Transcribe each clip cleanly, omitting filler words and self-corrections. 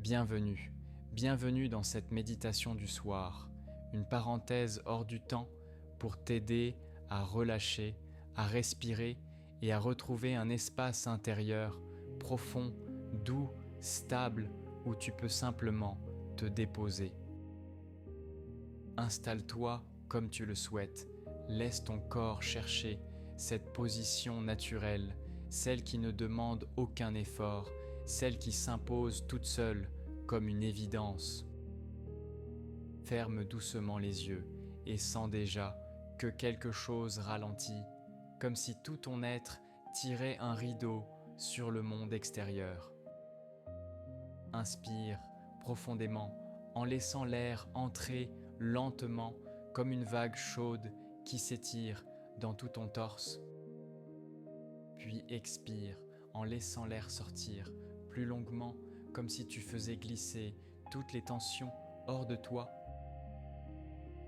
Bienvenue, bienvenue dans cette méditation du soir, une parenthèse hors du temps pour t'aider à relâcher, à respirer et à retrouver un espace intérieur profond, doux, stable où tu peux simplement te déposer. Installe-toi comme tu le souhaites, laisse ton corps chercher cette position naturelle, celle qui ne demande aucun effort, celle qui s'impose toute seule comme une évidence. Ferme doucement les yeux et sens déjà que quelque chose ralentit, comme si tout ton être tirait un rideau sur le monde extérieur. Inspire profondément en laissant l'air entrer lentement comme une vague chaude qui s'étire dans tout ton torse. Puis expire en laissant l'air sortir plus longuement comme si tu faisais glisser toutes les tensions hors de toi.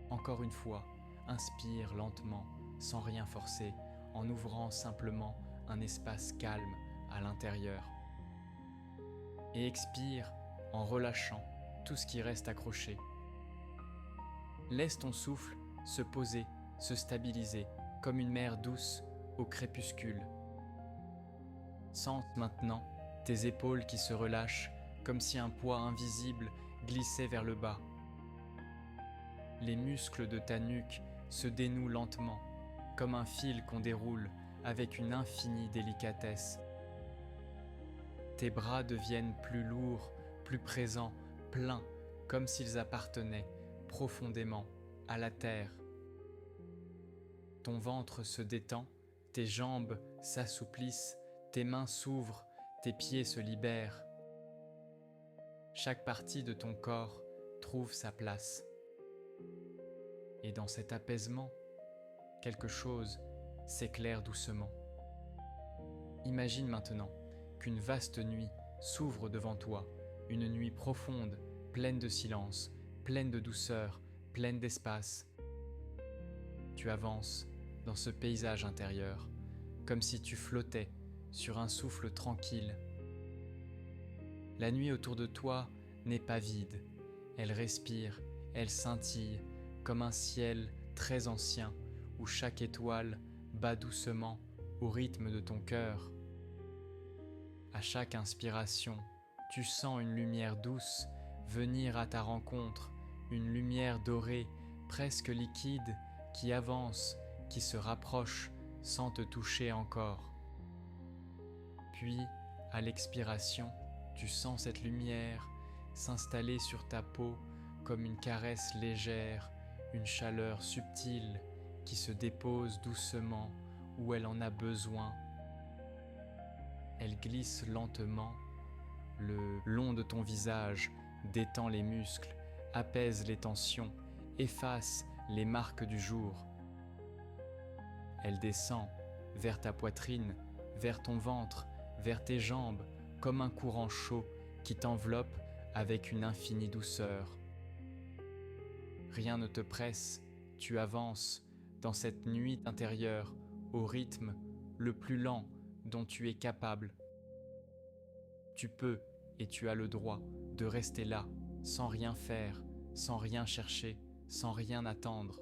Encore une fois, inspire lentement, sans rien forcer, en ouvrant simplement un espace calme à l'intérieur. Et expire en relâchant tout ce qui reste accroché. Laisse ton souffle se poser, se stabiliser, comme une mer douce au crépuscule. Sens maintenant tes épaules qui se relâchent, comme si un poids invisible glissait vers le bas. Les muscles de ta nuque se dénouent lentement, comme un fil qu'on déroule avec une infinie délicatesse. Tes bras deviennent plus lourds, plus présents, pleins, comme s'ils appartenaient profondément à la terre. Ton ventre se détend, tes jambes s'assouplissent, tes mains s'ouvrent, tes pieds se libèrent. Chaque partie de ton corps trouve sa place. Et dans cet apaisement, quelque chose s'éclaire doucement. Imagine maintenant qu'une vaste nuit s'ouvre devant toi, une nuit profonde, pleine de silence, pleine de douceur, pleine d'espace. Tu avances dans ce paysage intérieur, comme si tu flottais sur un souffle tranquille. La nuit autour de toi n'est pas vide, elle respire, elle scintille, comme un ciel très ancien où chaque étoile bat doucement au rythme de ton cœur. À chaque inspiration, tu sens une lumière douce venir à ta rencontre, une lumière dorée, presque liquide, qui avance, qui se rapproche sans te toucher encore. Puis, à l'expiration, tu sens cette lumière s'installer sur ta peau comme une caresse légère, une chaleur subtile qui se dépose doucement où elle en a besoin. Elle glisse lentement le long de ton visage, détend les muscles, apaise les tensions, efface les marques du jour. Elle descend vers ta poitrine, vers ton ventre, vers tes jambes, comme un courant chaud qui t'enveloppe avec une infinie douceur. Rien ne te presse, tu avances dans cette nuit intérieure au rythme le plus lent dont tu es capable. Tu peux et tu as le droit de rester là, sans rien faire, sans rien chercher, sans rien attendre.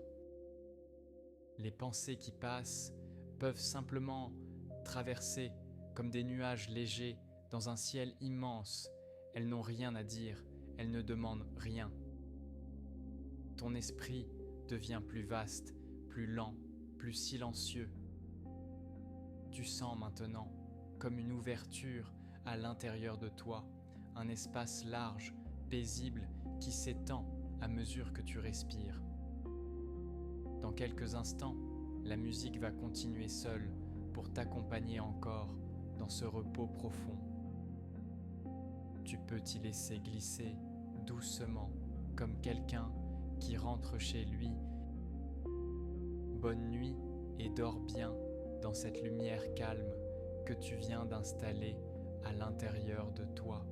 Les pensées qui passent peuvent simplement traverser comme des nuages légers dans un ciel immense. Elles n'ont rien à dire, elles ne demandent rien. Ton esprit devient plus vaste, plus lent, plus silencieux. Tu sens maintenant comme une ouverture à l'intérieur de toi, un espace large, paisible, qui s'étend à mesure que tu respires. Dans quelques instants, la musique va continuer seule pour t'accompagner encore dans ce repos profond. Tu peux t'y laisser glisser doucement, comme quelqu'un qui rentre chez lui. Bonne nuit et dors bien dans cette lumière calme que tu viens d'installer à l'intérieur de toi.